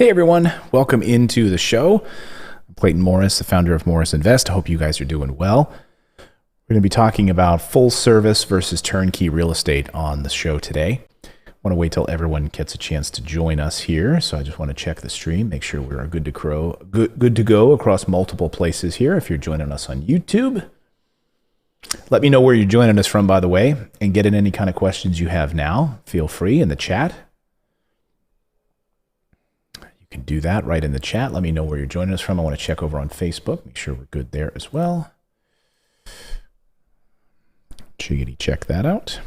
Hey everyone, welcome into the show. I'm Clayton Morris, the founder of Morris Invest. I hope you guys are doing well. We're going to be talking about full service versus turnkey real estate on the show today. I want to wait till everyone gets a chance to join us here. So I just want to check the stream, make sure we're good to go across multiple places here. If you're joining us on YouTube, let me know where you're joining us from, by the way, and get in any kind of questions you have now. Feel free in the chat. You can do that right in the chat. Let me know where you're joining us from. I want to check over on Facebook, make sure we're good there as well. Chiggity, check that out.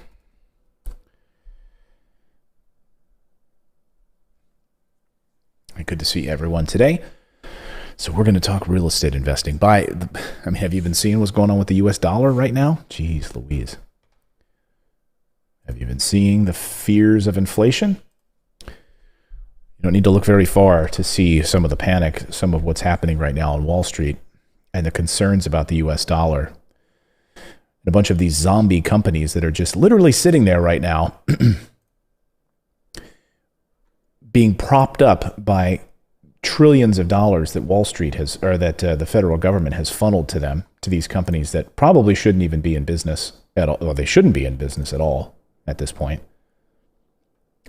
Good to see everyone today. So we're going to talk real estate investing. Have you been seeing what's going on with the US dollar right now? Jeez Louise. Have you been seeing the fears of inflation? You don't need to look very far to see some of the panic, some of what's happening right now on Wall Street and the concerns about the US dollar. And a bunch of these zombie companies that are just literally sitting there right now being propped up by trillions of dollars that Wall Street has, or that the federal government has funneled to them, to these companies that probably shouldn't even be in business at all. Well, they shouldn't be in business at all at this point.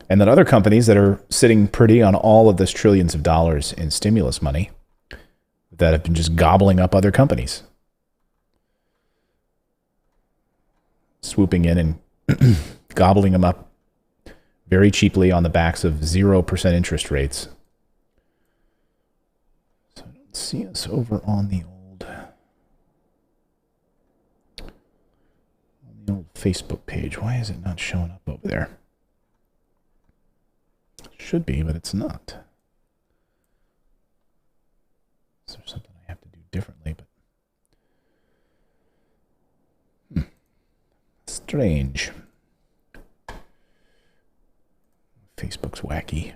And then other companies that are sitting pretty on all of this trillions of dollars in stimulus money that have been just gobbling up other companies. Swooping in and gobbling them up very cheaply on the backs of 0% interest rates. So I don't see us over on the old Facebook page. Why is it not showing up over there? Should be, but it's not. Is there something I have to do differently? But strange. Facebook's wacky.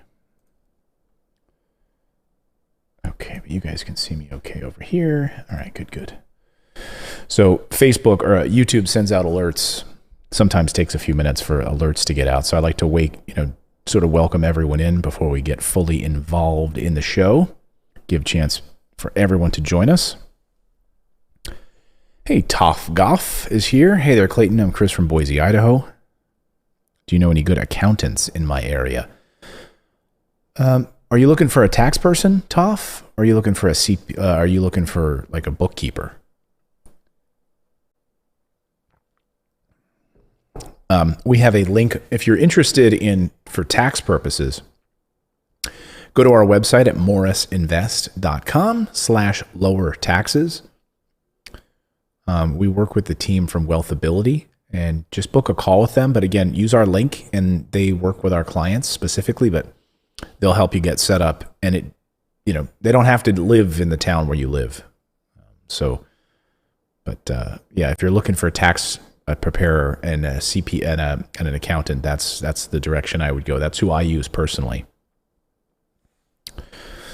Okay, but you guys can see me okay over here. All right, good. So Facebook or YouTube sends out alerts. Sometimes takes a few minutes for alerts to get out. So I like to wait, sort of welcome everyone in before we get fully involved in the show. Give a chance for everyone to join us. Hey, Toff Goff is here. Hey there, Clayton. I'm Chris from Boise, Idaho. Do you know any good accountants in my area? Are you looking for a tax person, Toff? Or are you looking for a are you looking for like a bookkeeper? We have a link if you're interested in for tax purposes. Go to our website at morrisinvest.com/lower taxes. We work with the team from Wealthability and just book a call with them. But again, use our link and they work with our clients specifically, but they'll help you get set up. And they don't have to live in the town where you live. If you're looking for a tax preparer and a CP and an accountant, that's the direction I would go. That's who I use personally.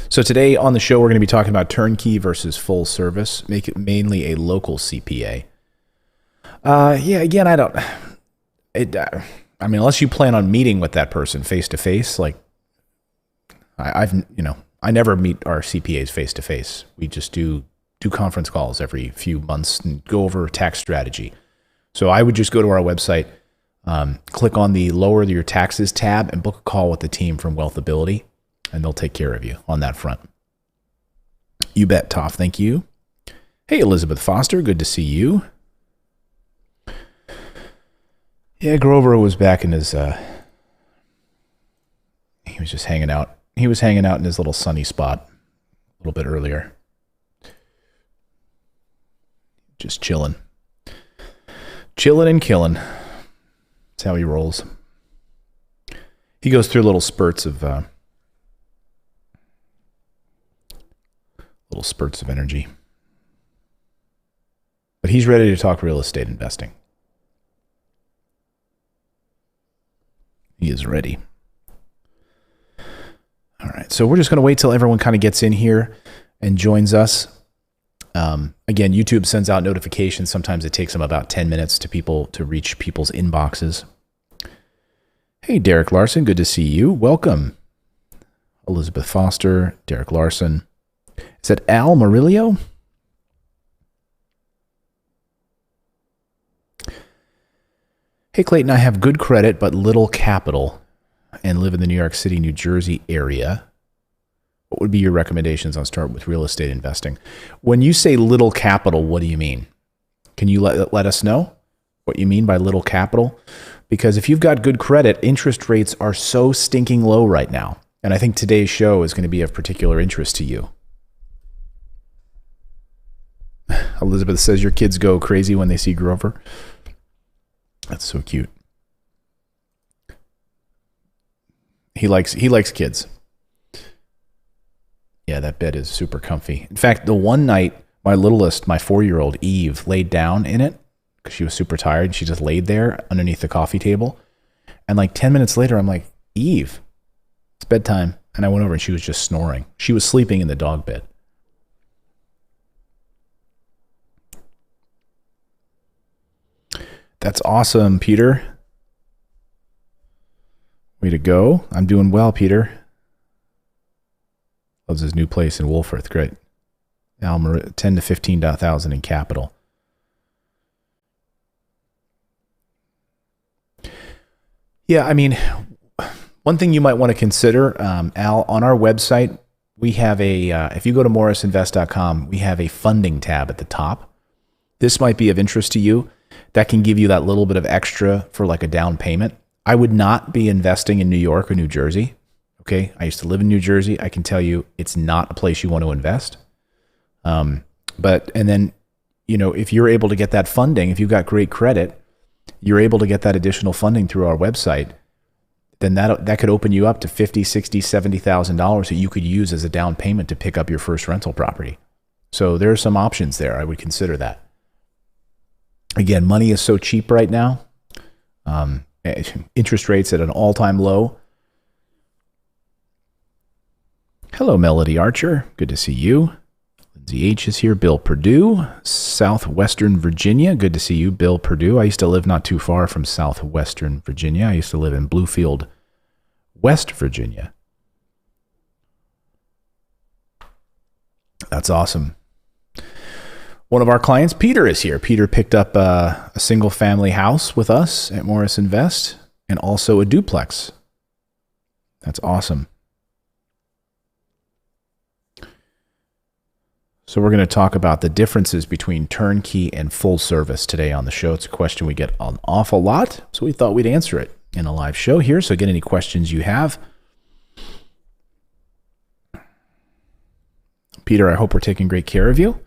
So today on the show, we're going to be talking about turnkey versus full service. Make it mainly a local CPA. Unless you plan on meeting with that person face to face, like I never meet our CPAs face to face. We just do conference calls every few months and go over tax strategy. So I would just go to our website, click on the lower your taxes tab and book a call with the team from Wealthability, and they'll take care of you on that front. You bet, Toff. Thank you. Hey, Elizabeth Foster. Good to see you. Yeah, Grover was back in his, he was just hanging out. He was hanging out in his little sunny spot a little bit earlier. Just chilling. Chilling and killing. That's how he rolls. He goes through little spurts of energy. But he's ready to talk real estate investing. He is ready. All right, so we're just going to wait till everyone kind of gets in here and joins us. Again, YouTube sends out notifications. Sometimes it takes them about 10 minutes to reach people's inboxes. Hey, Derek Larson, good to see you. Welcome. Elizabeth Foster, Derek Larson. Is that Al Murillo? Hey, Clayton, I have good credit but little capital and live in the New York City, New Jersey area. What would be your recommendations on start with real estate investing? When you say little capital, what do you mean? Can you let us know what you mean by little capital? Because if you've got good credit, interest rates are so stinking low right now. And I think today's show is going to be of particular interest to you. Elizabeth says your kids go crazy when they see Grover. That's so cute. He likes kids. Yeah, that bed is super comfy. In fact, the one night my littlest, my 4-year-old Eve, laid down in it because she was super tired. She just laid there underneath the coffee table. And like 10 minutes later, I'm like, Eve, it's bedtime. And I went over and she was just snoring. She was sleeping in the dog bed. That's awesome, Peter. Way to go. I'm doing well, Peter. Loves his new place in Wolforth. Great. 10 to 15,000 in capital. Yeah, I mean, one thing you might want to consider, Al, on our website, we have if you go to morrisinvest.com, we have a funding tab at the top. This might be of interest to you. That can give you that little bit of extra for like a down payment. I would not be investing in New York or New Jersey. Okay. I used to live in New Jersey. I can tell you it's not a place you want to invest. And then, if you're able to get that funding, if you've got great credit, you're able to get that additional funding through our website, then that could open you up to $50,000, $60,000, $70,000 that you could use as a down payment to pick up your first rental property. So there are some options there. I would consider that. Again, money is so cheap right now. Interest rates at an all-time low. Hello, Melody Archer. Good to see you. Lindsay H is here. Bill Purdue, Southwestern Virginia. Good to see you, Bill Purdue. I used to live not too far from Southwestern Virginia. I used to live in Bluefield, West Virginia. That's awesome. One of our clients, Peter, is here. Peter picked up a single-family house with us at Morris Invest and also a duplex. That's awesome. So we're going to talk about the differences between turnkey and full service today on the show. It's a question we get an awful lot, so we thought we'd answer it in a live show here. So get any questions you have. Peter, I hope we're taking great care of you.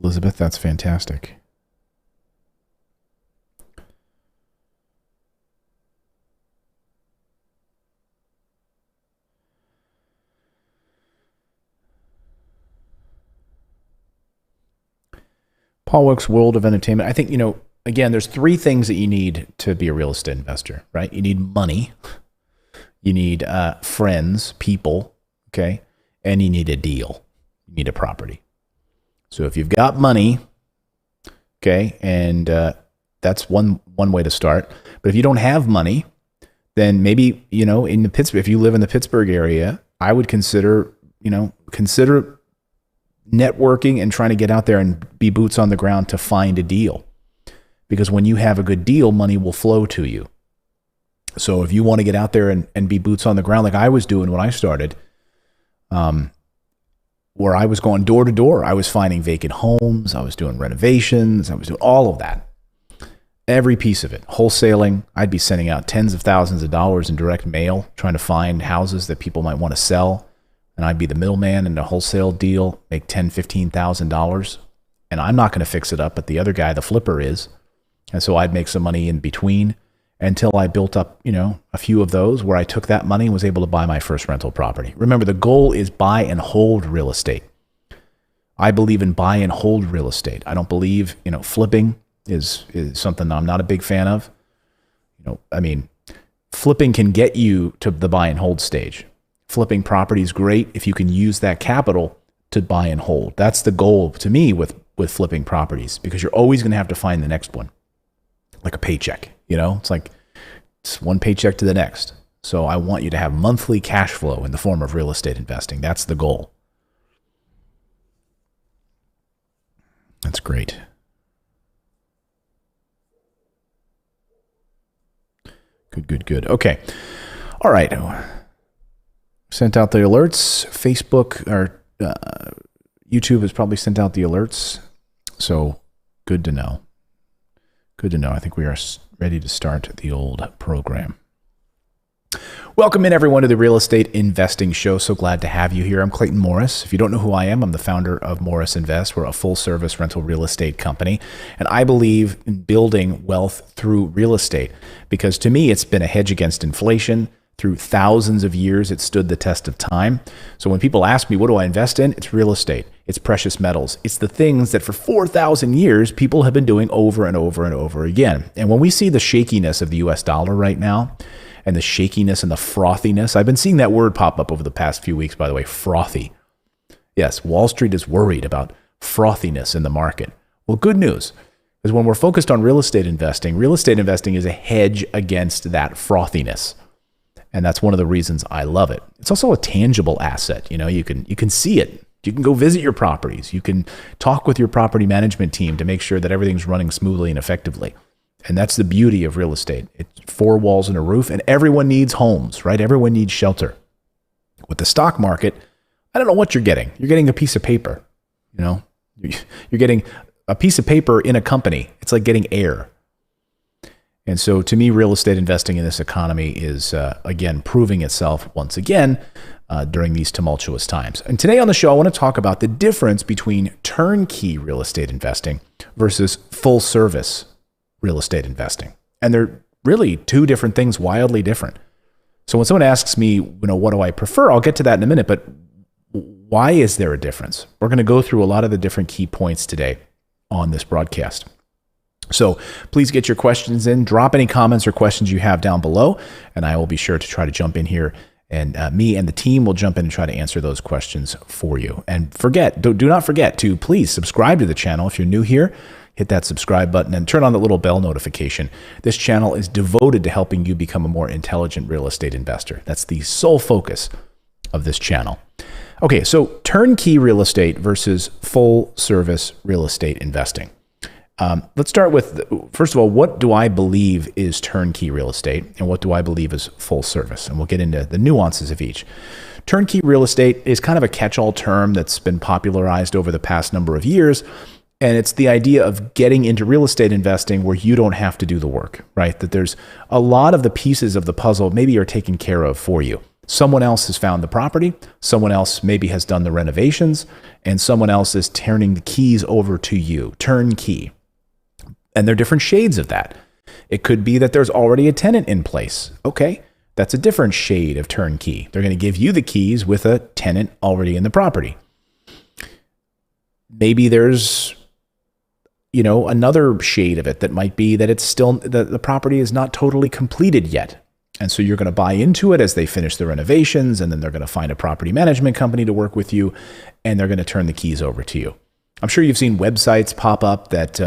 Elizabeth, that's fantastic. Paul Wilkes, World of Entertainment. I think, again, there's 3 things that you need to be a real estate investor, right? You need money. You need friends, people, okay? And you need a deal. You need a property. So if you've got money, okay, and that's one way to start. But if you don't have money, then maybe, in the Pittsburgh, if you live in the Pittsburgh area, I would consider networking and trying to get out there and be boots on the ground to find a deal. Because when you have a good deal, money will flow to you. So if you want to get out there and be boots on the ground like I was doing when I started, where I was going door to door, I was finding vacant homes, I was doing renovations, I was doing all of that. Every piece of it. Wholesaling, I'd be sending out tens of thousands of dollars in direct mail, trying to find houses that people might want to sell. And I'd be the middleman in a wholesale deal, make $10,000, $15,000. And I'm not going to fix it up, but the other guy, the flipper, is. And so I'd make some money in between until I built up, a few of those where I took that money and was able to buy my first rental property. Remember, the goal is buy and hold real estate. I believe in buy and hold real estate. I don't believe, flipping is something I'm not a big fan of. Flipping can get you to the buy and hold stage. Flipping property is great if you can use that capital to buy and hold. That's the goal to me with with flipping properties because you're always going to have to find the next one, like a paycheck. It's like it's one paycheck to the next. So I want you to have monthly cash flow in the form of real estate investing. That's the goal. That's great. Good. Okay. All right. Sent out the alerts. Facebook or YouTube has probably sent out the alerts. So good to know. I think we are ready to start the old program. Welcome in everyone to the Real Estate Investing Show. So glad to have you here. I'm Clayton Morris. If you don't know who I am, I'm the founder of Morris Invest. We're a full service rental real estate company. And I believe in building wealth through real estate because to me, it's been a hedge against inflation. Through thousands of years, it stood the test of time. So when people ask me, what do I invest in? It's real estate. It's precious metals. It's the things that for 4,000 years, people have been doing over and over and over again. And when we see the shakiness of the US dollar right now, and the shakiness and the frothiness. I've been seeing that word pop up over the past few weeks, by the way, frothy. Yes, Wall Street is worried about frothiness in the market. Well, good news is when we're focused on real estate investing is a hedge against that frothiness. And that's one of the reasons I love it. It's also a tangible asset. You can see it. You can go visit your properties. You can talk with your property management team to make sure that everything's running smoothly and effectively. And that's the beauty of real estate. It's 4 walls and a roof, and everyone needs homes, right? Everyone needs shelter. With the stock market, I don't know what you're getting. You're getting a piece of paper. You're getting a piece of paper in a company. It's like getting air. And so to me, real estate investing in this economy is, again, proving itself once again during these tumultuous times. And today on the show, I want to talk about the difference between turnkey real estate investing versus full service real estate investing. And they're really 2 different things, wildly different. So when someone asks me, what do I prefer? I'll get to that in a minute, but why is there a difference? We're going to go through a lot of the different key points today on this broadcast. So please get your questions in, drop any comments or questions you have down below, and I will be sure to try to jump in here, and me and the team will jump in and try to answer those questions for you. And do not forget to please subscribe to the channel if you're new here. Hit that subscribe button and turn on the little bell notification. This channel is devoted to helping you become a more intelligent real estate investor. That's the sole focus of this channel. Okay, so turnkey real estate versus full service real estate investing. Let's start with, first of all, what do I believe is turnkey real estate and what do I believe is full service? And we'll get into the nuances of each. Turnkey real estate is kind of a catch-all term that's been popularized over the past number of years. And it's the idea of getting into real estate investing where you don't have to do the work, right? That there's a lot of the pieces of the puzzle maybe are taken care of for you. Someone else has found the property, someone else maybe has done the renovations, and someone else is turning the keys over to you, turnkey. And there are different shades of that. It could be that there's already a tenant in place. Okay, that's a different shade of turnkey. They're going to give you the keys with a tenant already in the property. Maybe there's another shade of it that might be that it's still, the property is not totally completed yet. And so you're going to buy into it as they finish the renovations, and then they're going to find a property management company to work with you, and they're going to turn the keys over to you. I'm sure you've seen websites pop up that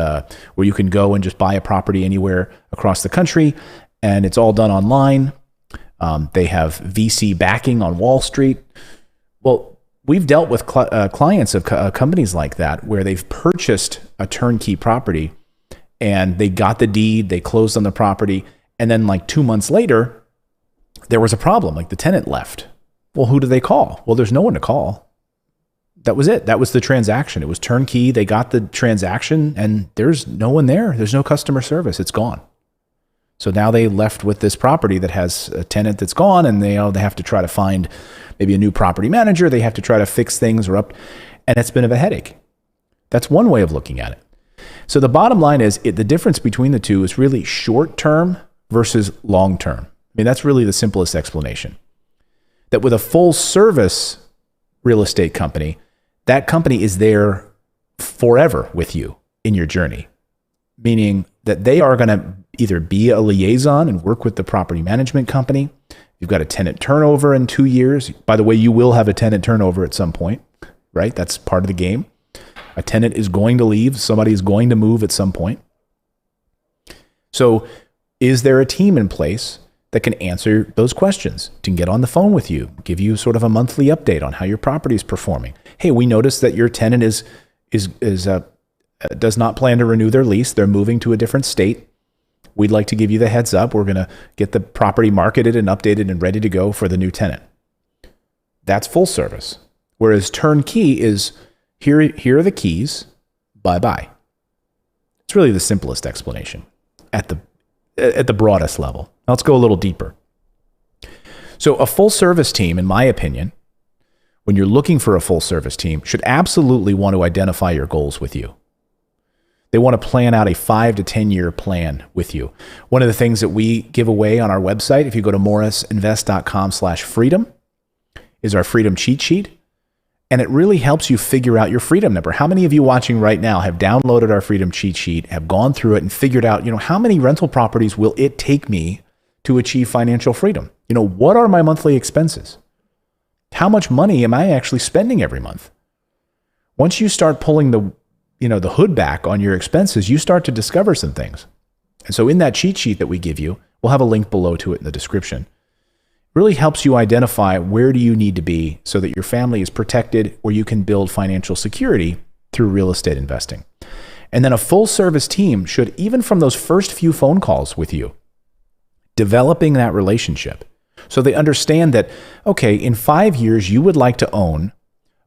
where you can go and just buy a property anywhere across the country, and it's all done online. They have VC backing on Wall Street. Well, we've dealt with clients of companies like that where they've purchased a turnkey property and they got the deed, they closed on the property, and then like 2 months later, there was a problem, like the tenant left. Well, who do they call? Well, there's no one to call. That was it. That was the transaction. It was turnkey. They got the transaction and there's no one there. There's no customer service. It's gone. So now they left with this property that has a tenant that's gone, and they have to try to find maybe a new property manager. They have to try to fix things and it's been a headache. That's one way of looking at it. So the bottom line is the difference between the two is really short term versus long term. I mean, that's really the simplest explanation. That with a full service real estate company, that company is there forever with you in your journey, meaning that they are going to either be a liaison and work with the property management company. You've got a tenant turnover in 2 years. By the way, you will have a tenant turnover at some point, right? That's part of the game. A tenant is going to leave. Somebody is going to move at some point. So is there a team in place that can answer those questions, can get on the phone with you, give you sort of a monthly update on how your property is performing? Hey, we noticed that your tenant does not plan to renew their lease. They're moving to a different state. We'd like to give you the heads up. We're going to get the property marketed and updated and ready to go for the new tenant. That's full service. Whereas turnkey is, here are the keys, bye-bye. It's really the simplest explanation at the broadest level. Now let's go a little deeper. So a full service team, in my opinion, when you're looking for a full service team, should absolutely want to identify your goals with you. They want to plan out a 5 to 10 year plan with you. One of the things that we give away on our website, if you go to morrisinvest.com/freedom, is our freedom cheat sheet. And it really helps you figure out your freedom number. How many of you watching right now have downloaded our freedom cheat sheet, have gone through it and figured out, how many rental properties will it take me to achieve financial freedom? What are my monthly expenses? How much money am I actually spending every month? Once you start pulling the hood back on your expenses, you start to discover some things. And so in that cheat sheet that we give you, we'll have a link below to it in the description. Really helps you identify where do you need to be so that your family is protected or you can build financial security through real estate investing. And then a full service team should, even from those first few phone calls with you, developing that relationship so they understand that, okay, in 5 years, you would like to own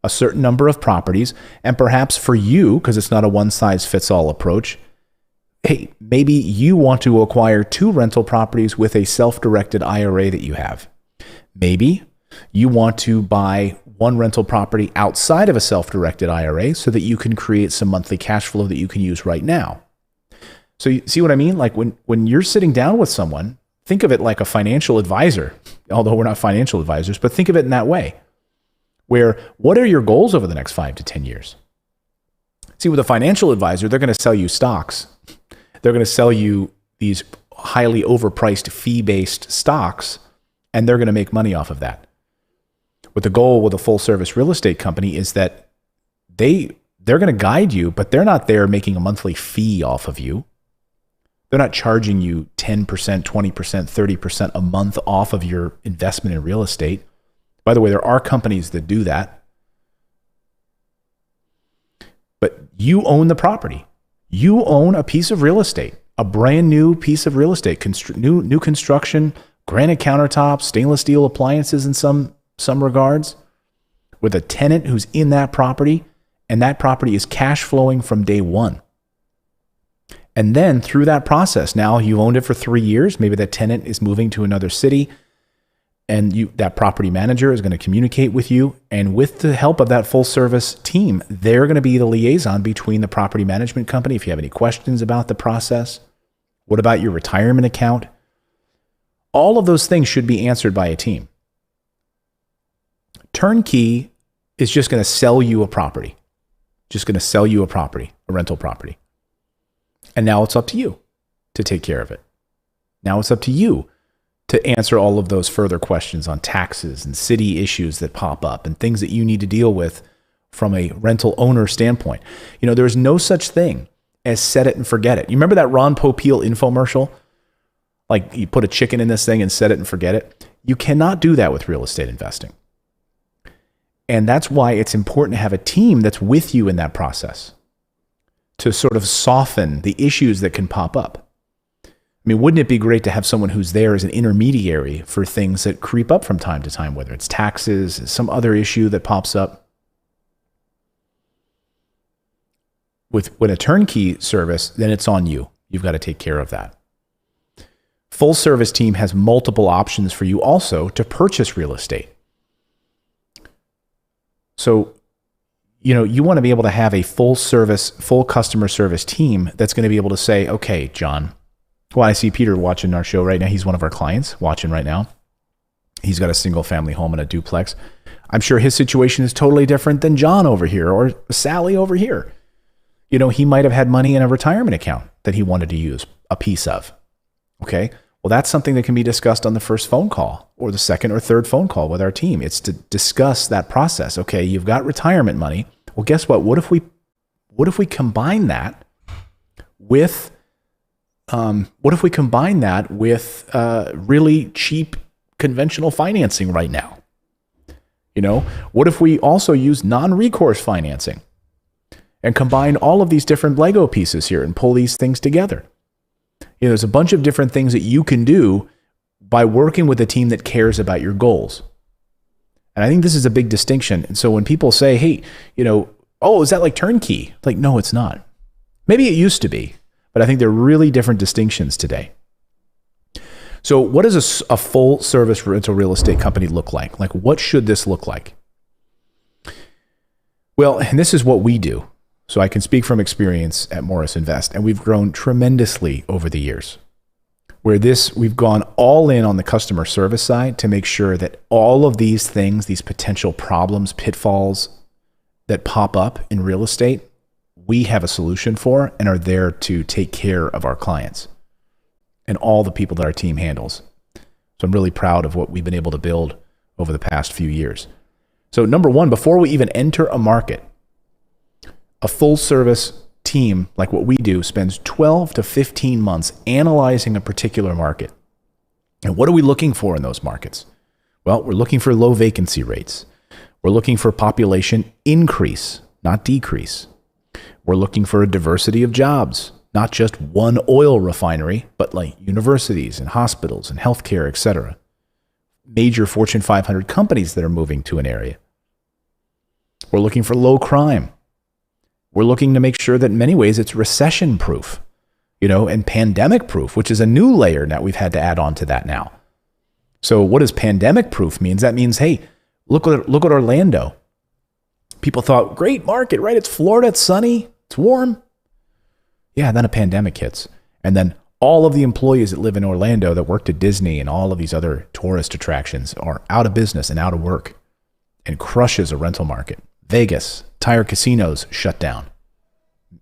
a certain number of properties, and perhaps for you, because it's not a one-size-fits-all approach, hey, maybe you want to acquire 2 rental properties with a self-directed IRA that you have. Maybe you want to buy 1 rental property outside of a self-directed IRA so that you can create some monthly cash flow that you can use right now. So you see what I mean? Like when you're sitting down with someone, think of it like a financial advisor, although we're not financial advisors, but think of it in that way, where what are your goals over the next 5 to 10 years? See, with a financial advisor, they're going to sell you stocks. They're going to sell you these highly overpriced fee-based stocks, and they're going to make money off of that. What the goal with a full-service real estate company is that they're going to guide you, but they're not there making a monthly fee off of you. They're not charging you 10%, 20%, 30% a month off of your investment in real estate. By the way, there are companies that do that. But you own the property. You own a piece of real estate, a brand new piece of real estate, new construction, granite countertops, stainless steel appliances in some regards, with a tenant who's in that property, and that property is cash flowing from day one. And then through that process, now you've owned it for 3 years, maybe that tenant is moving to another city, and that property manager is going to communicate with you. And with the help of that full service team, they're going to be the liaison between the property management company. If you have any questions about the process, what about your retirement account? All of those things should be answered by a team. Turnkey is just going to sell you a property, a rental property. And now it's up to you to take care of it. Now it's up to you to answer all of those further questions on taxes and city issues that pop up and things that you need to deal with from a rental owner standpoint. There's no such thing as set it and forget it. You remember that Ron Popeil infomercial? Like you put a chicken in this thing and set it and forget it. You cannot do that with real estate investing. And that's why it's important to have a team that's with you in that process to sort of soften the issues that can pop up. I mean, wouldn't it be great to have someone who's there as an intermediary for things that creep up from time to time, whether it's taxes, some other issue that pops up? With a turnkey service, then it's on you. You've got to take care of that. Full service team has multiple options for you also to purchase real estate. So, you want to be able to have a full customer service team that's going to be able to say, okay, John, well, I see Peter watching our show right now. He's one of our clients watching right now. He's got a single family home and a duplex. I'm sure his situation is totally different than John over here or Sally over here. He might have had money in a retirement account that he wanted to use a piece of. Okay. Well, that's something that can be discussed on the first phone call or the second or third phone call with our team. It's to discuss that process. Okay. You've got retirement money. Well, guess what? What if we what if we combine that with really cheap conventional financing right now? What if we also use non-recourse financing and combine all of these different Lego pieces here and pull these things together? There's a bunch of different things that you can do by working with a team that cares about your goals. And I think this is a big distinction. And so when people say, hey, oh, is that like Turnkey? Like, no, it's not. Maybe it used to be, but I think they're really different distinctions today. So what does a full service rental real estate company look like? Like, what should this look like? Well, and this is what we do. So I can speak from experience at Morris Invest, and we've grown tremendously over the years. We've gone all in on the customer service side to make sure that all of these things, these potential problems, pitfalls that pop up in real estate, we have a solution for and are there to take care of our clients and all the people that our team handles. So I'm really proud of what we've been able to build over the past few years. So number one, before we even enter a market, a full service team like what we do spends 12 to 15 months analyzing a particular market. And what are we looking for in those markets? Well, we're looking for low vacancy rates. We're looking for population increase, not decrease. We're looking for a diversity of jobs, not just one oil refinery, but like universities and hospitals and healthcare, etc. Major Fortune 500 companies that are moving to an area. We're looking for low crime. We're looking to make sure that in many ways it's recession proof, and pandemic proof, which is a new layer that we've had to add on to that now. So what does pandemic proof means? That means, hey, look at Orlando. People thought, great market, right? It's Florida, it's sunny, it's warm. Yeah, then a pandemic hits. And then all of the employees that live in Orlando that worked at Disney and all of these other tourist attractions are out of business and out of work, and crushes a rental market. Vegas, entire casinos shut down.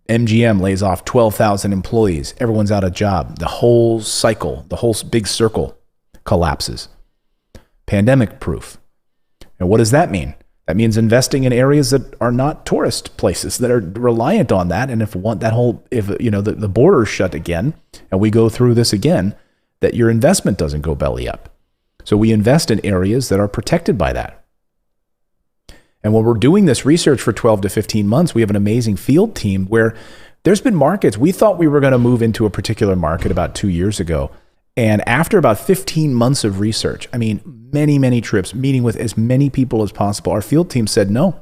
MGM lays off 12,000 employees. Everyone's out of job. The whole cycle, the whole big circle collapses. Pandemic proof. And what does that mean? That means investing in areas that are not tourist places that are reliant on that. And if the borders shut again and we go through this again, that your investment doesn't go belly up. So we invest in areas that are protected by that. And when we're doing this research for 12 to 15 months, we have an amazing field team where there's been markets. We thought we were going to move into a particular market about 2 years ago. And after about 15 months of research, many, many trips, meeting with as many people as possible, our field team said, no,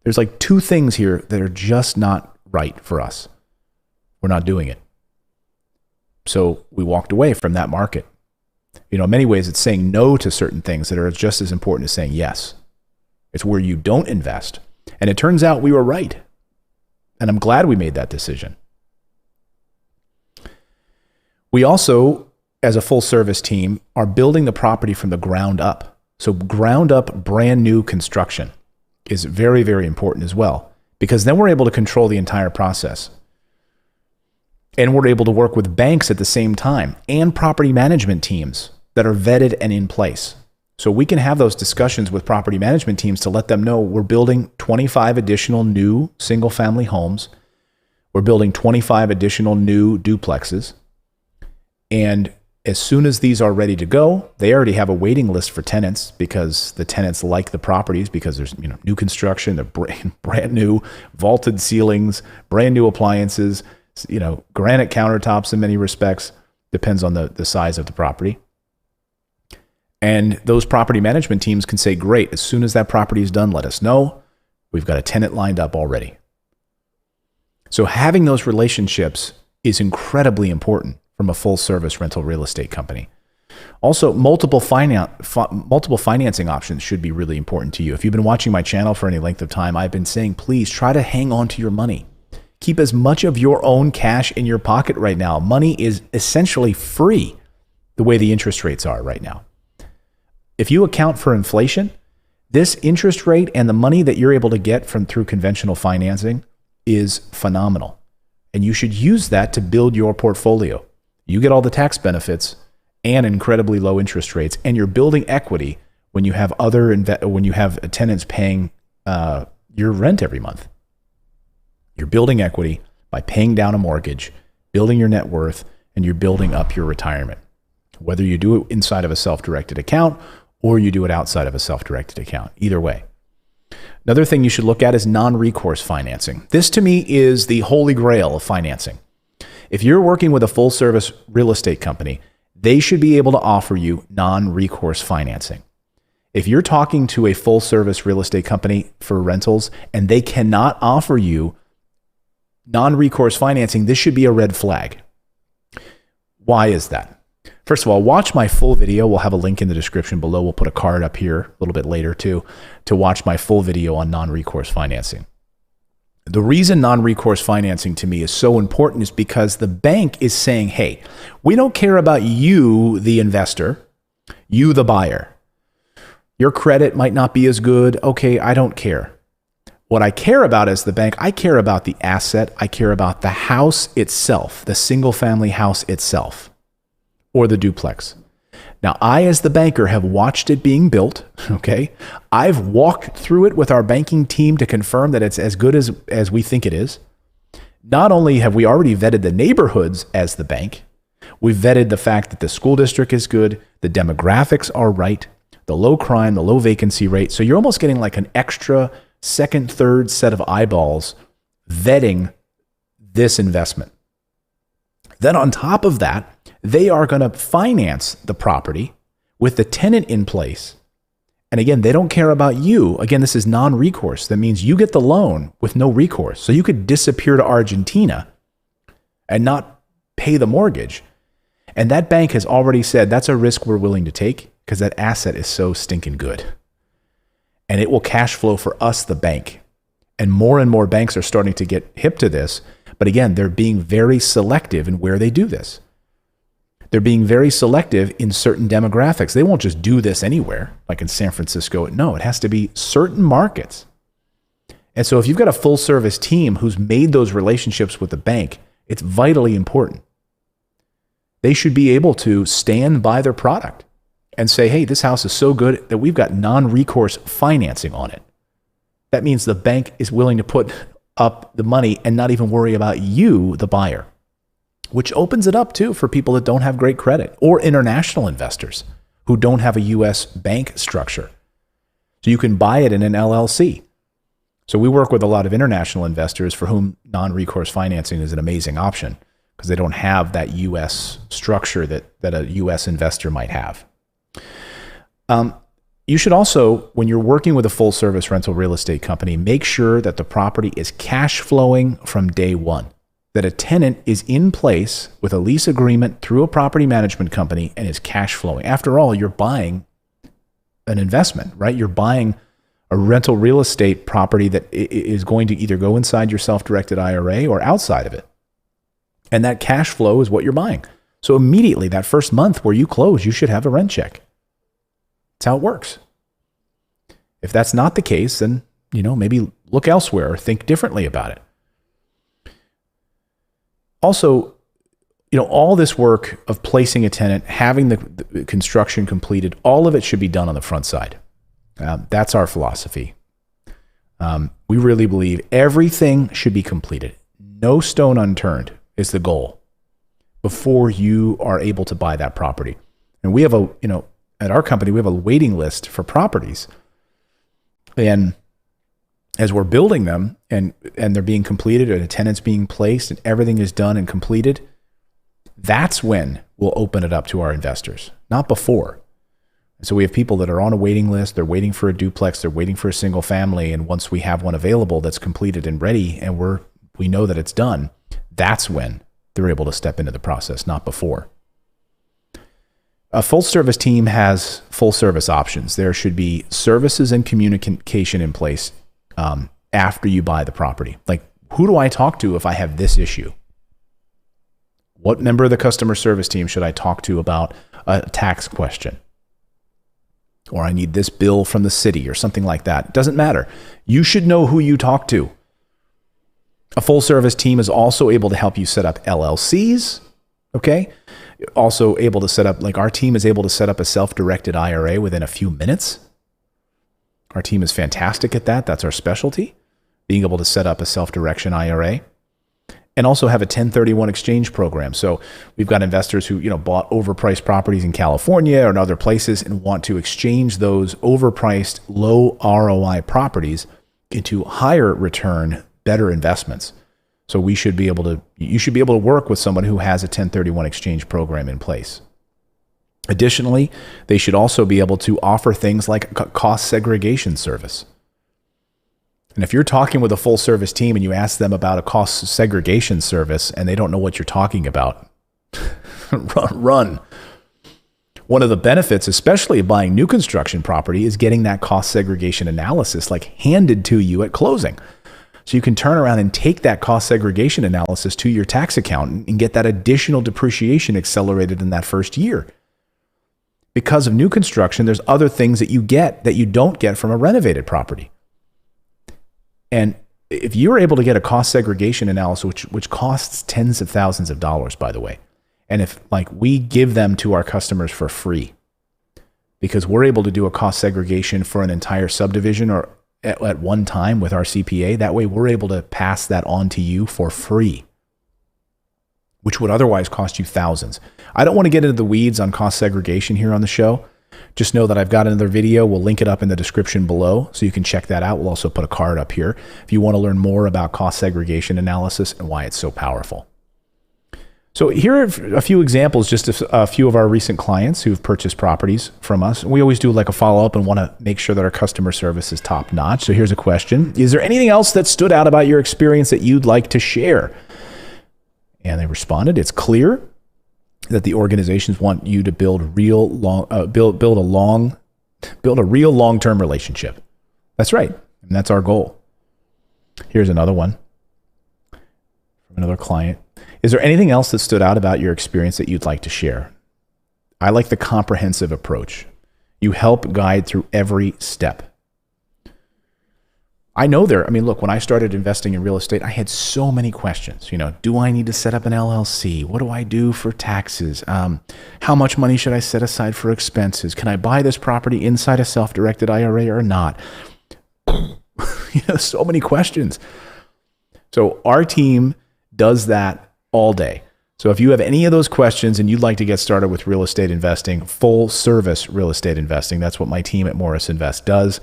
there's like 2 things here that are just not right for us. We're not doing it. So we walked away from that market. In many ways, it's saying no to certain things that are just as important as saying yes. It's where you don't invest. And it turns out we were right. And I'm glad we made that decision. We also, as a full service team, are building the property from the ground up. So ground up, brand new construction is very, very important as well, because then we're able to control the entire process. And we're able to work with banks at the same time and property management teams that are vetted and in place. So we can have those discussions with property management teams to let them know we're building 25 additional new single family homes. We're building 25 additional new duplexes. And as soon as these are ready to go, they already have a waiting list for tenants because the tenants like the properties because there's new construction, they're brand new, vaulted ceilings, brand new appliances, granite countertops in many respects, depends on the size of the property. And those property management teams can say, great, as soon as that property is done, let us know. We've got a tenant lined up already. So having those relationships is incredibly important from a full service rental real estate company. Also, multiple financing options should be really important to you. If you've been watching my channel for any length of time, I've been saying, please try to hang on to your money. Keep as much of your own cash in your pocket right now. Money is essentially free the way the interest rates are right now. If you account for inflation, this interest rate and the money that you're able to get through conventional financing is phenomenal. And you should use that to build your portfolio. You get all the tax benefits and incredibly low interest rates, and you're building equity when you have tenants paying your rent every month. You're building equity by paying down a mortgage, building your net worth, and you're building up your retirement. Whether you do it inside of a self-directed account or you do it outside of a self-directed account, either way. Another thing you should look at is non-recourse financing. This to me is the holy grail of financing. If you're working with a full-service real estate company, they should be able to offer you non-recourse financing. If you're talking to a full-service real estate company for rentals and they cannot offer you non-recourse financing, this should be a red flag. Why is that? First of all, watch my full video. We'll have a link in the description below. We'll put a card up here a little bit later too, to watch my full video on non-recourse financing. The reason non-recourse financing to me is so important is because the bank is saying, hey, we don't care about you, the investor, you, the buyer. Your credit might not be as good. Okay, I don't care. What I care about as the bank, I care about the asset. I care about the house itself, the single family house itself, or the duplex. Now, I, as the banker, have watched it being built, okay? I've walked through it with our banking team to confirm that it's as good as we think it is. Not only have we already vetted the neighborhoods as the bank, we've vetted the fact that the school district is good, the demographics are right, the low crime, the low vacancy rate. So you're almost getting like an extra second, third set of eyeballs vetting this investment. Then on top of that, they are going to finance the property with the tenant in place. And again, they don't care about you. Again, this is non-recourse. That means you get the loan with no recourse. So you could disappear to Argentina and not pay the mortgage. And that bank has already said that's a risk we're willing to take because that asset is so stinking good. And it will cash flow for us, the bank. And more banks are starting to get hip to this. But again, they're being very selective in where they do this. They're being very selective in certain demographics. They won't just do this anywhere, like in San Francisco. No, it has to be certain markets. And so if you've got a full service team who's made those relationships with the bank, it's vitally important. They should be able to stand by their product and say, hey, this house is so good that we've got non-recourse financing on it. That means the bank is willing to put up the money and not even worry about you, the buyer, which opens it up too for people that don't have great credit or international investors who don't have a U.S. bank structure. So you can buy it in an LLC. So we work with a lot of international investors for whom non-recourse financing is an amazing option because they don't have that U.S. structure that a U.S. investor might have. You should also, when you're working with a full service rental real estate company, make sure that the property is cash flowing from day one, that a tenant is in place with a lease agreement through a property management company and is cash flowing. After all, you're buying an investment, right? You're buying a rental real estate property that is going to either go inside your self-directed IRA or outside of it. And that cash flow is what you're buying. So immediately, that first month where you close, you should have a rent check. That's how it works. If that's not the case, then, maybe look elsewhere or think differently about it. Also, all this work of placing a tenant, having the construction completed, all of it should be done on the front side. That's our philosophy. We really believe everything should be completed. No stone unturned is the goal before you are able to buy that property. And we have at our company, we have a waiting list for properties. And as we're building them and they're being completed and a tenant's being placed and everything is done and completed, that's when we'll open it up to our investors, not before. And so we have people that are on a waiting list. They're waiting for a duplex. They're waiting for a single family. And once we have one available that's completed and ready and we know that it's done, that's when they're able to step into the process, not before. A full service team has full service options. There should be services and communication in place after you buy the property. Like, who do I talk to if I have this issue? What member of the customer service team should I talk to about a tax question? Or I need this bill from the city or something like that. It doesn't matter. You should know who you talk to. A full service team is also able to help you set up LLCs, okay? Also able to set up, like our team is able to set up a self-directed IRA within a few minutes. Our team is fantastic at that. That's our specialty. being able to set up a self-direction IRA, and also have a 1031 exchange program. So we've got investors who, bought overpriced properties in California or in other places and want to exchange those overpriced, low ROI properties into higher return, better investments. So you should be able to work with someone who has a 1031 exchange program in place. Additionally, they should also be able to offer things like a cost segregation service. And if you're talking with a full service team and you ask them about a cost segregation service and they don't know what you're talking about, run. One of the benefits, especially of buying new construction property, is getting that cost segregation analysis handed to you at closing. So you can turn around and take that cost segregation analysis to your tax accountant and get that additional depreciation accelerated in that first year. Because of new construction, there's other things that you get that you don't get from a renovated property. And if you're able to get a cost segregation analysis, which costs tens of thousands of dollars, by the way, and if we give them to our customers for free, because we're able to do a cost segregation for an entire subdivision or at one time with our CPA, that way we're able to pass that on to you for free, which would otherwise cost you thousands. I don't want to get into the weeds on cost segregation here on the show. Just know that I've got another video. We'll link it up in the description below so you can check that out. We'll also put a card up here if you want to learn more about cost segregation analysis and why it's so powerful. So here are a few examples, just a few of our recent clients who've purchased properties from us. We always do a follow-up and want to make sure that our customer service is top-notch. So here's a question. Is there anything else that stood out about your experience that you'd like to share? And they responded, it's clear that the organizations want you to build a real long-term relationship. That's right. And that's our goal. Here's another one from another client. Is there anything else that stood out about your experience that you'd like to share? I like the comprehensive approach. You help guide through every step. I know look, when I started investing in real estate, I had so many questions. Do I need to set up an LLC? What do I do for taxes? How much money should I set aside for expenses? Can I buy this property inside a self-directed IRA or not? So many questions. So our team does that all day. So if you have any of those questions and you'd like to get started with real estate investing, full service real estate investing, that's what my team at Morris Invest does.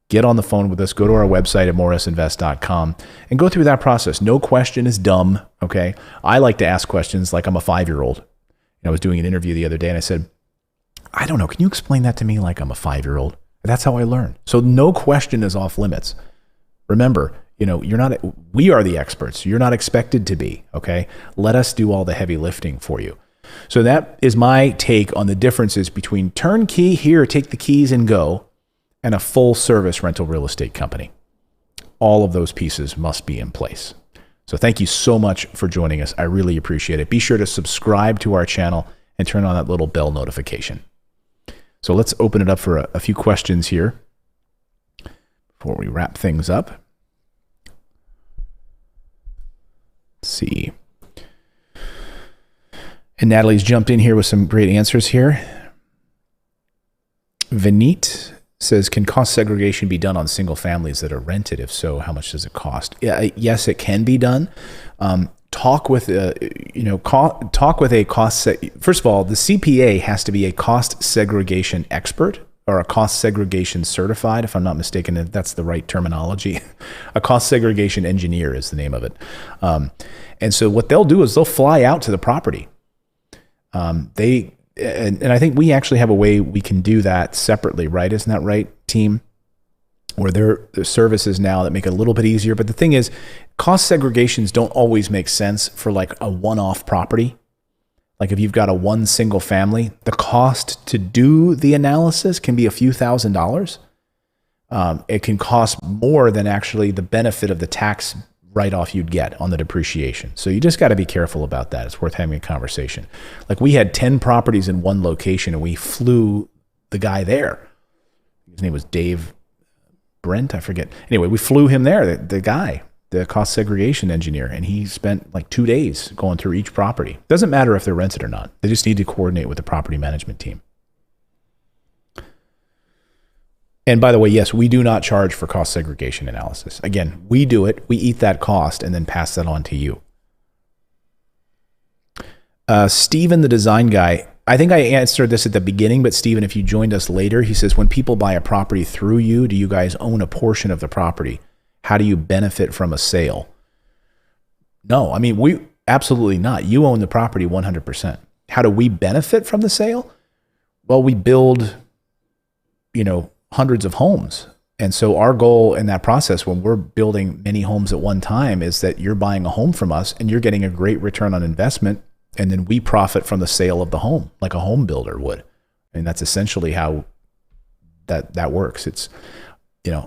Get on the phone with us, go to our website at morrisinvest.com and go through that process. No question is dumb, okay? I like to ask questions like I'm a 5-year-old. I was doing an interview the other day and I said, I don't know, can you explain that to me like I'm a 5-year-old? That's how I learn. So no question is off limits. Remember, we are the experts. You're not expected to be, okay? Let us do all the heavy lifting for you. So that is my take on the differences between turnkey, here, take the keys and go, and a full service rental real estate company. All of those pieces must be in place. So thank you so much for joining us. I really appreciate it. Be sure to subscribe to our channel and turn on that little bell notification. So let's open it up for a few questions here before we wrap things up. Let's see. And Natalie's jumped in here with some great answers here. Vineet says, can cost segregation be done on single families that are rented? If so, how much does it cost? Yes, it can be done. Talk with a cost. First of all, the CPA has to be a cost segregation expert or a cost segregation certified, if I'm not mistaken, if that's the right terminology. A cost segregation engineer is the name of it. And so what they'll do is they'll fly out to the property. And I think we actually have a way we can do that separately, right? Isn't that right, team? Where there are services now that make it a little bit easier. But the thing is, cost segregations don't always make sense for a one-off property. Like if you've got one single family, the cost to do the analysis can be a few $1,000s. It can cost more than actually the benefit of the tax write-off you'd get on the depreciation. So you just got to be careful about that. It's worth having a conversation. We had 10 properties in one location and we flew the guy there. His name was Dave Brent, I forget. Anyway, we flew him there, the guy, the cost segregation engineer, and he spent 2 days going through each property. Doesn't matter if they're rented or not. They just need to coordinate with the property management team. And by the way, yes, we do not charge for cost segregation analysis. Again, we do it. We eat that cost and then pass that on to you. Steven, the design guy, I think I answered this at the beginning, but Steven, if you joined us later, he says, when people buy a property through you, do you guys own a portion of the property? How do you benefit from a sale? No, I mean, we absolutely not. You own the property 100%. How do we benefit from the sale? Well, we build, hundreds of homes. And so our goal in that process, when we're building many homes at one time, is that you're buying a home from us and you're getting a great return on investment. And then we profit from the sale of the home like a home builder would. And that's essentially how that works. It's,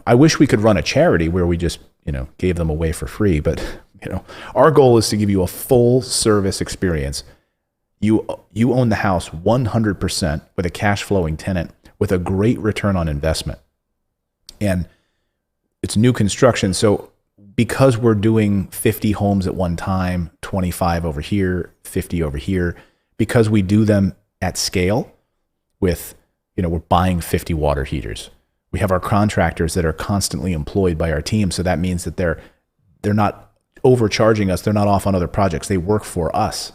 I wish we could run a charity where we just, gave them away for free. But, our goal is to give you a full service experience. You own the house 100% with a cash flowing tenant with a great return on investment. And it's new construction. So because we're doing 50 homes at one time, 25 over here, 50 over here, because we do them at scale with, we're buying 50 water heaters. We have our contractors that are constantly employed by our team. So that means that they're not overcharging us. They're not off on other projects. They work for us.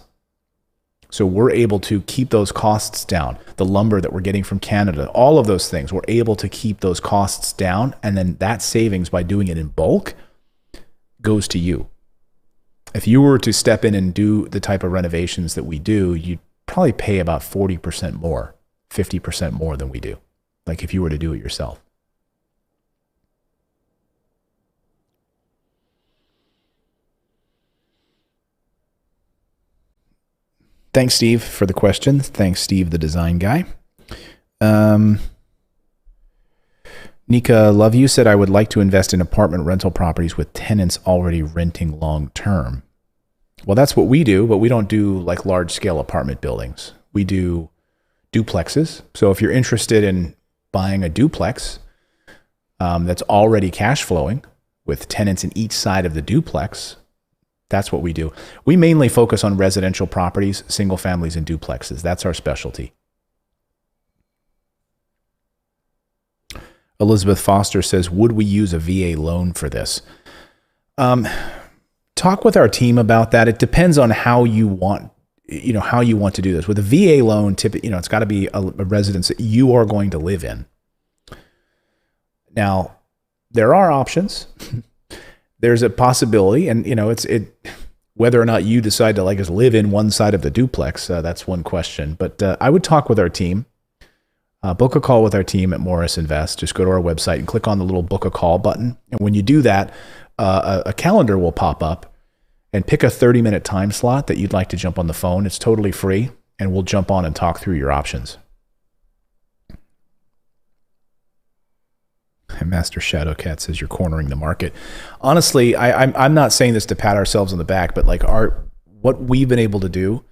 So we're able to keep those costs down. The lumber that we're getting from Canada, all of those things, we're able to keep those costs down. And then that savings by doing it in bulk goes to you. If you were to step in and do the type of renovations that we do, you'd probably pay about 40% more, 50% more than we do. Like if you were to do it yourself. Thanks, Steve, for the question. Thanks, Steve, the design guy. Nika Love You said, I would like to invest in apartment rental properties with tenants already renting long term. Well, that's what we do, but we don't do like large scale apartment buildings. We do duplexes. So if you're interested in buying a duplex that's already cash flowing with tenants in each side of the duplex, that's what we do. We mainly focus on residential properties, single families, and duplexes. That's our specialty. Elizabeth Foster says, would we use a VA loan for this? Talk with our team about that. It depends on how you want, how you want to do this. With a VA loan, it's got to be a residence that you are going to live in. Now, there are options. There's a possibility, and whether or not you decide to just live in one side of the duplex, that's one question. But I would talk with our team. Book a call with our team at Morris Invest. Just go to our website and click on the little book a call button. And when you do that, a calendar will pop up, and pick a 30-minute time slot that you'd like to jump on the phone. It's totally free, and we'll jump on and talk through your options. And Master Shadowcat says you're cornering the market. Honestly, I'm not saying this to pat ourselves on the back, but what we've been able to do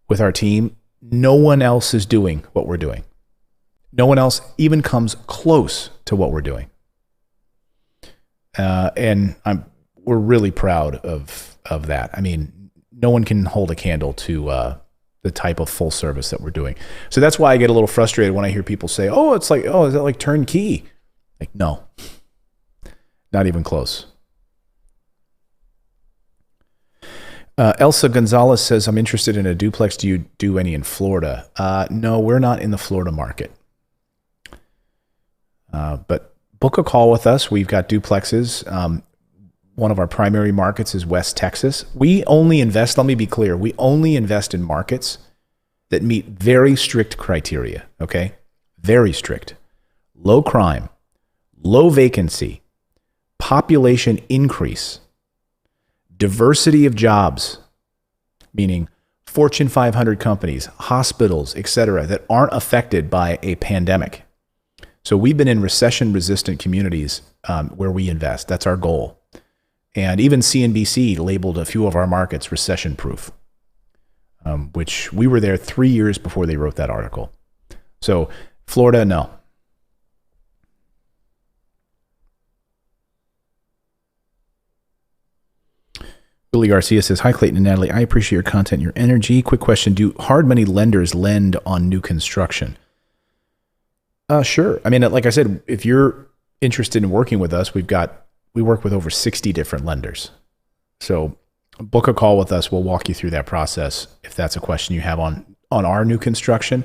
with our team, no one else is doing what we're doing. No one else even comes close to what we're doing. And we're really proud of that. I mean, no one can hold a candle to the type of full service that we're doing. So that's why I get a little frustrated when I hear people say, is that like turnkey? Like, no, not even close. Elsa Gonzalez says, I'm interested in a duplex. Do you do any in Florida? No, we're not in the Florida market. But book a call with us. We've got duplexes. One of our primary markets is West Texas. We only invest, let me be clear, we only invest in markets that meet very strict criteria, okay? Very strict. Low crime, low vacancy, population increase, diversity of jobs, meaning Fortune 500 companies, hospitals, etc., that aren't affected by a pandemic. So we've been in recession-resistant communities where we invest. That's our goal. And even CNBC labeled a few of our markets recession-proof, which we were there 3 years before they wrote that article. So Florida, no. Billy Garcia says, hi, Clayton and Natalie. I appreciate your content and your energy. Quick question. Do hard money lenders lend on new construction? Sure. I mean, like I said, if you're interested in working with us, we work with over 60 different lenders. So book a call with us. We'll walk you through that process if that's a question you have on our new construction.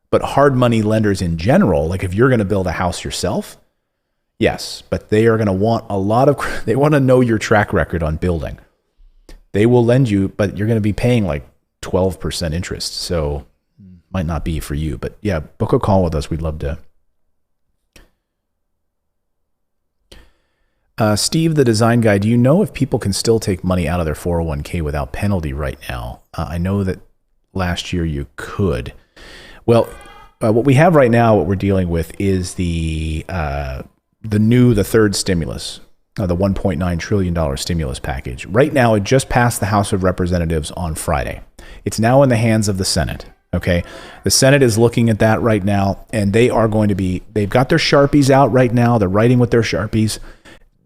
But hard money lenders in general, like if you're going to build a house yourself, yes, but they are going to want they want to know your track record on building. They will lend you, but you're going to be paying like 12% interest. So might not be for you, but yeah, book a call with us. We'd love to. Steve, the design guy, do you know if people can still take money out of their 401k without penalty right now? I know that last year you could. Well, what we have right now, what we're dealing with is the third stimulus, the $1.9 trillion stimulus package. Right now, it just passed the House of Representatives on Friday. It's now in the hands of the Senate. Okay. The Senate is looking at that right now, and they've got their Sharpies out right now. They're writing with their Sharpies,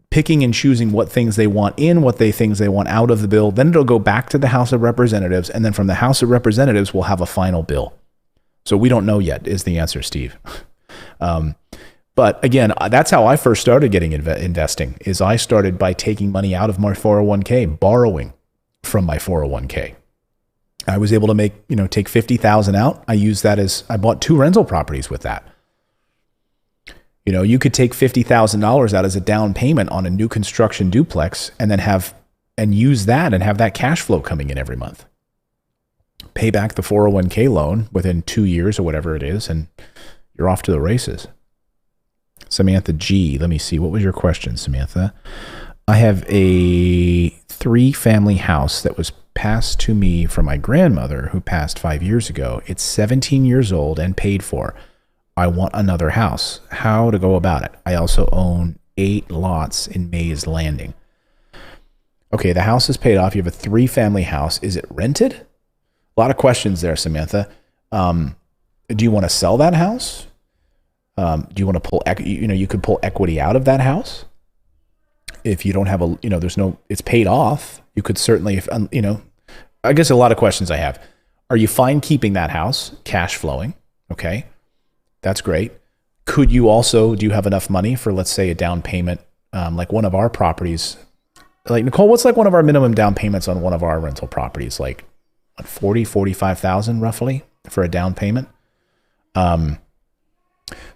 picking and choosing what things they want in, things they want out of the bill. Then it'll go back to the House of Representatives, and then from the House of Representatives, we'll have a final bill. So we don't know yet is the answer, Steve. But again, that's how I first started getting investing, is I started by taking money out of my 401k, borrowing from my 401k. I was able to take $50,000 out. I used that I bought 2 rental properties with that. You could take $50,000 out as a down payment on a new construction duplex and then use that and have that cash flow coming in every month. Pay back the 401k loan within 2 years or whatever it is, and you're off to the races. Samantha G, let me see. What was your question, Samantha? I have a 3-family house that was passed to me from my grandmother who passed 5 years ago. It's 17 years old and paid for. I want another house. How to go about it? I also own 8 lots in Mays Landing. Okay, the house is paid off. You have a 3-family house. Is it rented? A lot of questions there, Samantha. Do you want to sell that house? Do you want to pull, you could pull equity out of that house. If you don't have it's paid off. You could certainly, I guess a lot of questions I have. Are you fine keeping that house cash flowing? Okay. That's great. Do you have enough money for, let's say, a down payment? Like one of our properties, like Nicole, what's like one of our minimum down payments on one of our rental properties? Like 45,000 roughly for a down payment.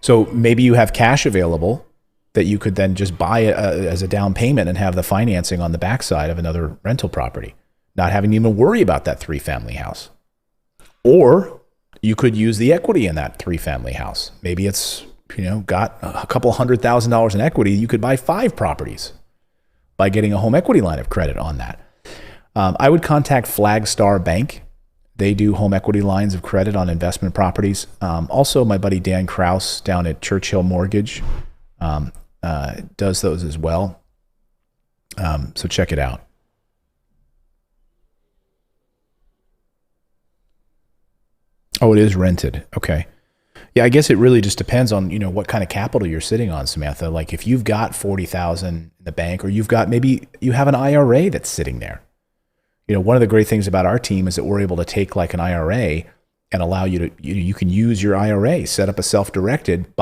So maybe you have cash available that you could then just buy as a down payment and have the financing on the backside of another rental property, not having to even worry about that 3-family house. Or you could use the equity in that 3-family house. Maybe it's, got a couple $100,000 in equity. You could buy 5 properties by getting a home equity line of credit on that. I would contact Flagstar Bank. They do home equity lines of credit on investment properties. Also, my buddy Dan Kraus down at Churchill Mortgage does those as well. So check it out. Oh, it is rented. Okay. Yeah, I guess it really just depends on, what kind of capital you're sitting on, Samantha. Like if you've got 40,000 in the bank, or maybe you have an IRA that's sitting there. One of the great things about our team is that we're able to take like an IRA and allow you to, you can use your IRA, set up a self-directed,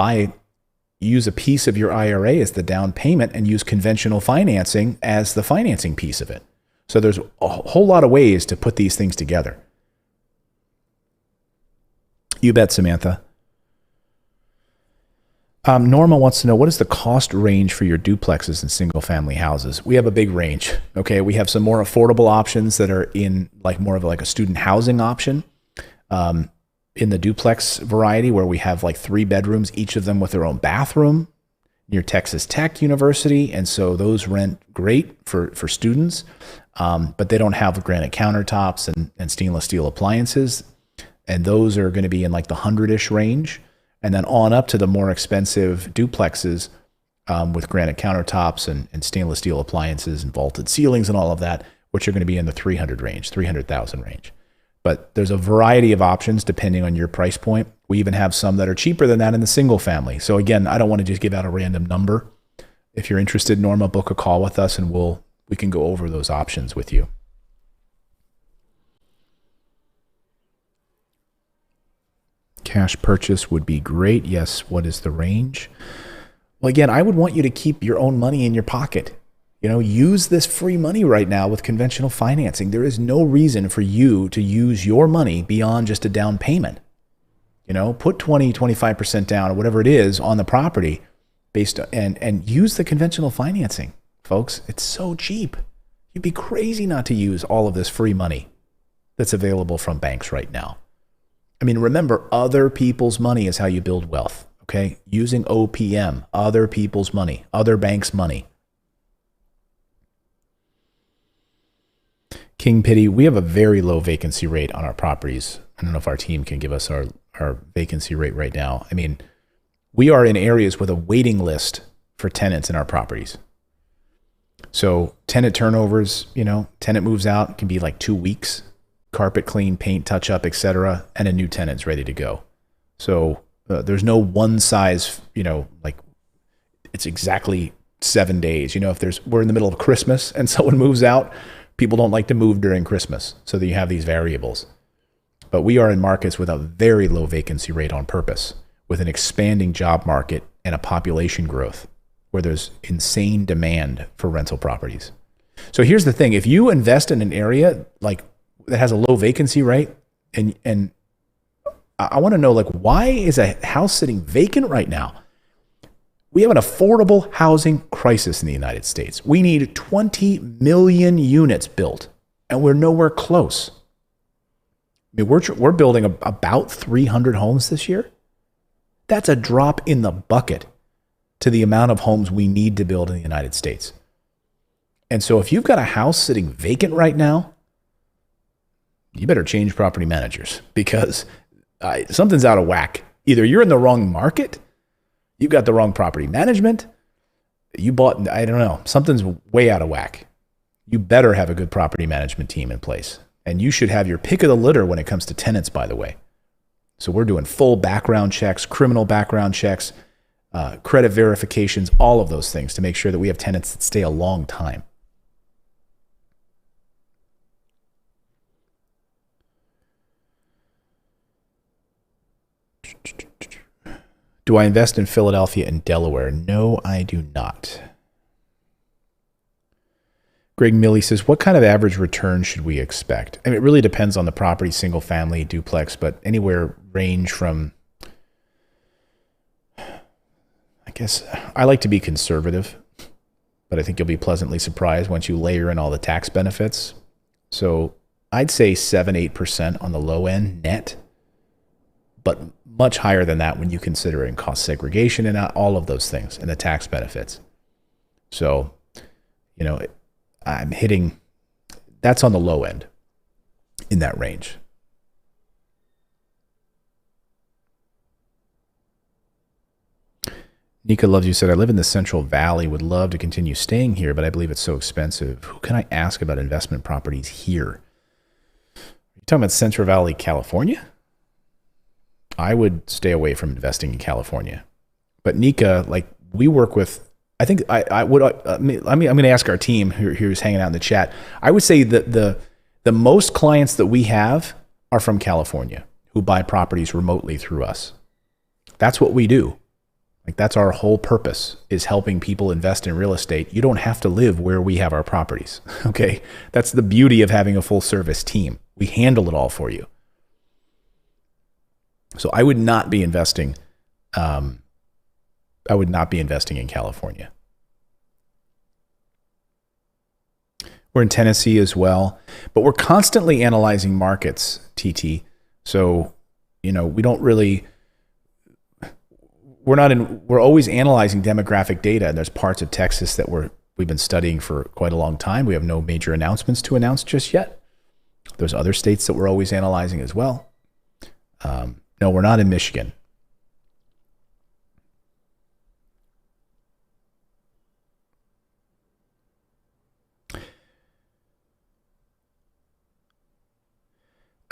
use a piece of your IRA as the down payment and use conventional financing as the financing piece of it. So there's a whole lot of ways to put these things together. You bet, Samantha. Norma wants to know, what is the cost range for your duplexes and single family houses? We have a big range. Okay. We have some more affordable options that are in like more of like a student housing option. In the duplex variety, where we have like 3 bedrooms, each of them with their own bathroom, near Texas Tech University. And so those rent great for students, but they don't have granite countertops and stainless steel appliances. And those are going to be in like the 100-ish range. And then on up to the more expensive duplexes with granite countertops and stainless steel appliances and vaulted ceilings and all of that, which are going to be in the 300,000 range. But there's a variety of options depending on your price point. We even have some that are cheaper than that in the single family. So again, I don't want to just give out a random number. If you're interested, Norma, book a call with us and we can go over those options with you. Cash purchase would be great. Yes. What is the range? Well, again, I would want you to keep your own money in your pocket. Use this free money right now with conventional financing. There is no reason for you to use your money beyond just a down payment. Put 20, 25% down or whatever it is on the property and use the conventional financing, folks. It's so cheap. You'd be crazy not to use all of this free money that's available from banks right now. Remember, other people's money is how you build wealth, okay? Using OPM, other people's money, other banks' money. King Pity, we have a very low vacancy rate on our properties. I don't know if our team can give us our vacancy rate right now. We are in areas with a waiting list for tenants in our properties. So tenant turnovers, tenant moves out, it can be like 2 weeks, carpet clean, paint touch up, etc., and a new tenant's ready to go. So there's no one size, like it's exactly 7 days. If we're in the middle of Christmas and someone moves out, people don't like to move during Christmas, so that you have these variables. But we are in markets with a very low vacancy rate on purpose, with an expanding job market and a population growth where there's insane demand for rental properties. So here's the thing. If you invest in an area like that has a low vacancy rate, and I want to know, why is a house sitting vacant right now? We have an affordable housing crisis in the United States. We need 20 million units built, and we're nowhere close. We're building about 300 homes this year. That's a drop in the bucket to the amount of homes we need to build in the United States. And so if you've got a house sitting vacant right now, you better change property managers, because something's out of whack. Either you're in the wrong market, you've got the wrong property management, you bought, I don't know, something's way out of whack. You better have a good property management team in place. And you should have your pick of the litter when it comes to tenants, by the way. So we're doing full background checks, criminal background checks, credit verifications, all of those things to make sure that we have tenants that stay a long time. Do I invest in Philadelphia and Delaware? No, I do not. Greg Milley says, what kind of average return should we expect? It really depends on the property, single family, duplex, but anywhere range from, I guess, I like to be conservative, but I think you'll be pleasantly surprised once you layer in all the tax benefits. So I'd say 7-8% on the low end net, but much higher than that when you consider in cost segregation and all of those things and the tax benefits. So, I'm hitting, that's on the low end in that range. Nika Loves You said, I live in the Central Valley, would love to continue staying here, but I believe it's so expensive. Who can I ask about investment properties here? Are you talking about Central Valley, California? I would stay away from investing in California. But Nika, we work with, I think I would, I'm going to ask our team who's hanging out in the chat. I would say that the most clients that we have are from California who buy properties remotely through us. That's what we do. That's our whole purpose, is helping people invest in real estate. You don't have to live where we have our properties. Okay. That's the beauty of having a full service team. We handle it all for you. So I would not be investing in California. We're in Tennessee as well, but we're constantly analyzing markets, TT. So, we don't really, we're always analyzing demographic data, and there's parts of Texas that we've been studying for quite a long time. We have no major announcements to announce just yet. There's other states that we're always analyzing as well. No, we're not in Michigan.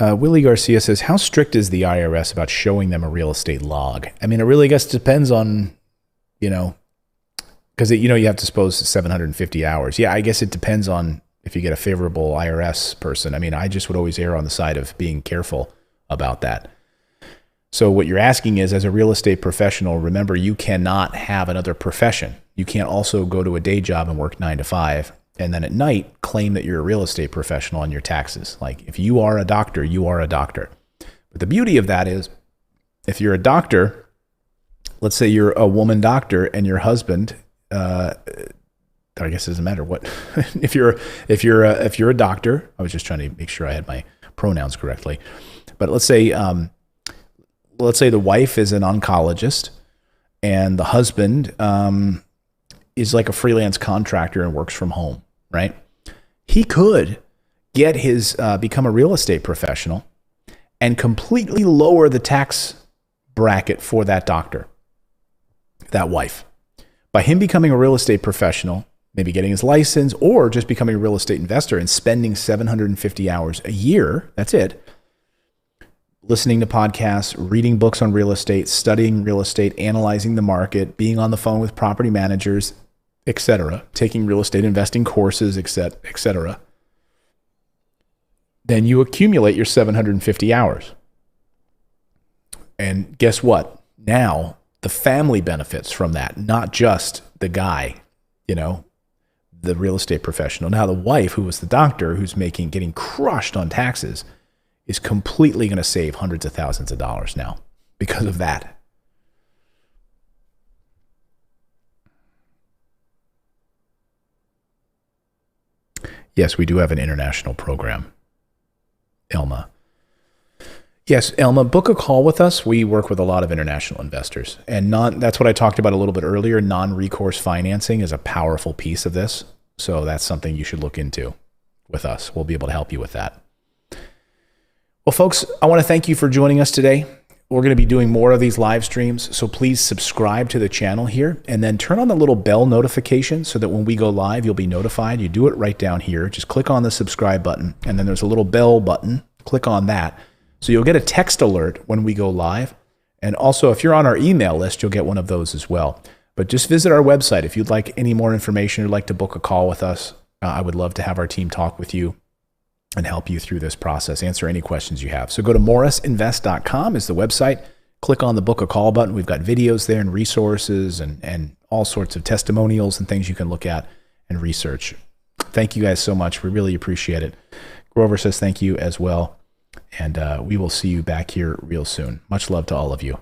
Willie Garcia says, how strict is the IRS about showing them a real estate log? It really, depends on, because, you have to suppose 750 hours. Yeah, I guess it depends on if you get a favorable IRS person. I just would always err on the side of being careful about that. So what you're asking is, as a real estate professional, remember, you cannot have another profession. You can't also go to a day job and work 9 to 5, and then at night claim that you're a real estate professional on your taxes. Like, if you are a doctor, you are a doctor. But the beauty of that is, if you're a doctor, let's say you're a woman doctor and your husband, I guess it doesn't matter what, if you're a doctor, I was just trying to make sure I had my pronouns correctly. But let's say the wife is an oncologist and the husband is like a freelance contractor and works from home, right? He could get his, become a real estate professional and completely lower the tax bracket for that doctor, that wife. By him becoming a real estate professional, maybe getting his license, or just becoming a real estate investor and spending 750 hours a year, that's it, listening to podcasts, reading books on real estate, studying real estate, analyzing the market, being on the phone with property managers, etc., taking real estate investing courses, etc., then you accumulate your 750 hours. And guess what? Now the family benefits from that, not just the guy, the real estate professional. Now the wife, who was the doctor, who's getting crushed on taxes, is completely going to save hundreds of thousands of dollars now because of that. Yes, we do have an international program. Elma. Yes, Elma, book a call with us. We work with a lot of international investors. And that's what I talked about a little bit earlier. Non-recourse financing is a powerful piece of this. So that's something you should look into with us. We'll be able to help you with that. Well, folks, I want to thank you for joining us today. We're going to be doing more of these live streams, so please subscribe to the channel here and then turn on the little bell notification so that when we go live, you'll be notified. You do it right down here. Just click on the subscribe button, and then there's a little bell button. Click on that. So you'll get a text alert when we go live. And also, if you're on our email list, you'll get one of those as well. But just visit our website. If you'd like any more information or like to book a call with us, I would love to have our team talk with you and help you through this process, answer any questions you have. So go to morrisinvest.com is the website. Click on the book a call button. We've got videos there and resources and all sorts of testimonials and things you can look at and research. Thank you guys so much. We really appreciate it. Grover says thank you as well. And we will see you back here real soon. Much love to all of you.